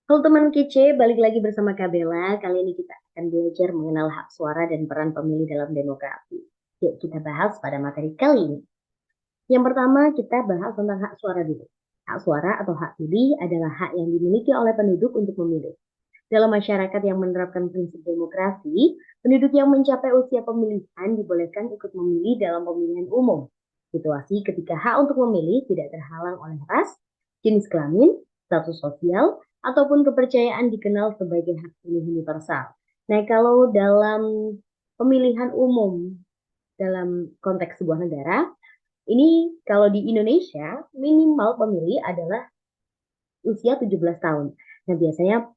Halo teman kece, balik lagi bersama Kak Bella. Kali ini kita akan belajar mengenal hak suara dan peran pemilih dalam demokrasi. Yuk kita bahas pada materi kali ini. Yang pertama kita bahas tentang hak suara dulu. Hak suara atau hak pilih adalah hak yang dimiliki oleh penduduk untuk memilih. Dalam masyarakat yang menerapkan prinsip demokrasi, penduduk yang mencapai usia pemilihan dibolehkan ikut memilih dalam pemilihan umum. Situasi ketika hak untuk memilih tidak terhalang oleh ras, jenis kelamin, status sosial, ataupun kepercayaan dikenal sebagai hak pilih universal. Nah, kalau dalam pemilihan umum dalam konteks sebuah negara, ini kalau di Indonesia minimal pemilih adalah usia 17 tahun. Nah, biasanya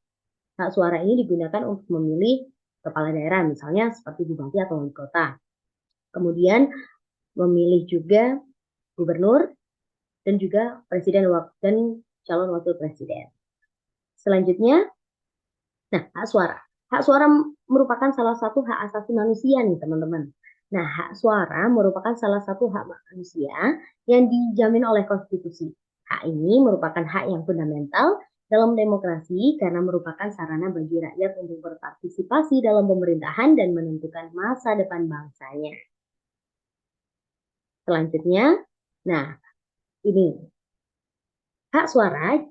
hak suara ini digunakan untuk memilih kepala daerah, misalnya seperti bupati atau wali kota. Kemudian memilih juga gubernur dan juga presiden dan calon wakil presiden. Selanjutnya, nah hak suara. Hak suara merupakan salah satu hak asasi manusia nih teman-teman. Nah, hak suara merupakan salah satu hak manusia yang dijamin oleh konstitusi. Hak ini merupakan hak yang fundamental dalam demokrasi karena merupakan sarana bagi rakyat untuk berpartisipasi dalam pemerintahan dan menentukan masa depan bangsanya. Selanjutnya, nah ini hak suara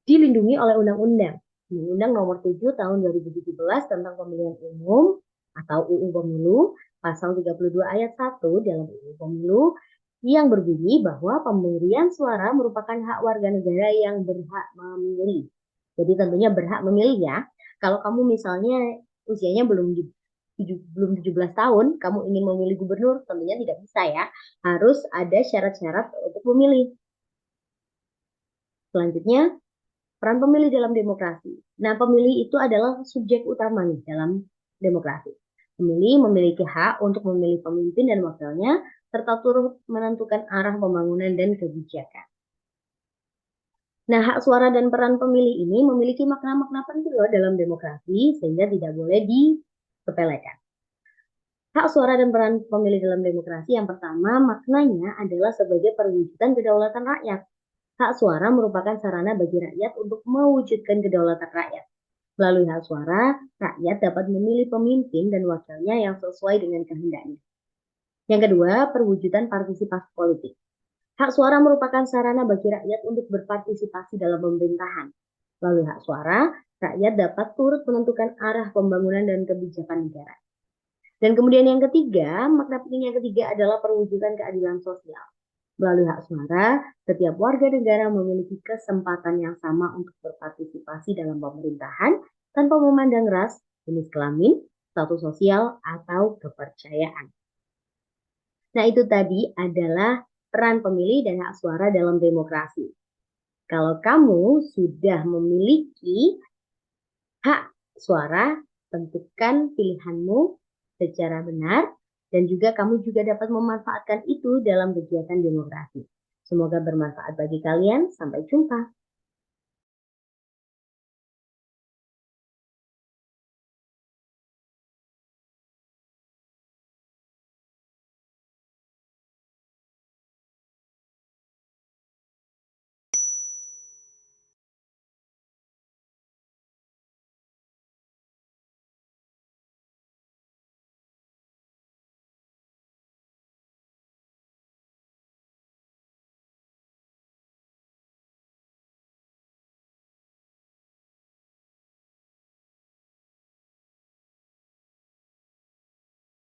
dilindungi oleh undang-undang. Undang-Undang Nomor 7 Tahun 2017 tentang Pemilihan Umum atau UU Pemilu, pasal 32 ayat 1 dalam UU Pemilu yang berbunyi bahwa pemberian suara merupakan hak warga negara yang berhak memilih. Jadi tentunya berhak memilih ya. Kalau kamu misalnya usianya belum 17 tahun, kamu ingin memilih gubernur, tentunya tidak bisa ya. Harus ada syarat-syarat untuk memilih. Selanjutnya, peran pemilih dalam demokrasi. Nah, pemilih itu adalah subjek utama nih dalam demokrasi. Pemilih memiliki hak untuk memilih pemimpin dan wakilnya, serta turut menentukan arah pembangunan dan kebijakan. Nah, hak suara dan peran pemilih ini memiliki makna-makna penting loh dalam demokrasi, sehingga tidak boleh disepelekan. Hak suara dan peran pemilih dalam demokrasi yang pertama maknanya adalah sebagai perwujudan kedaulatan rakyat. Hak suara merupakan sarana bagi rakyat untuk mewujudkan kedaulatan rakyat. Melalui hak suara, rakyat dapat memilih pemimpin dan wakilnya yang sesuai dengan kehendaknya. Yang kedua, perwujudan partisipasi politik. Hak suara merupakan sarana bagi rakyat untuk berpartisipasi dalam pemerintahan. Melalui hak suara, rakyat dapat turut menentukan arah pembangunan dan kebijakan negara. Dan kemudian yang ketiga, makna penting yang ketiga adalah perwujudan keadilan sosial. Melalui hak suara, setiap warga negara memiliki kesempatan yang sama untuk berpartisipasi dalam pemerintahan tanpa memandang ras, jenis kelamin, status sosial, atau kepercayaan. Nah, itu tadi adalah peran pemilih dan hak suara dalam demokrasi. Kalau kamu sudah memiliki hak suara, tentukan pilihanmu secara benar dan juga kamu juga dapat memanfaatkan itu dalam kegiatan demokrasi. Semoga bermanfaat bagi kalian. Sampai jumpa.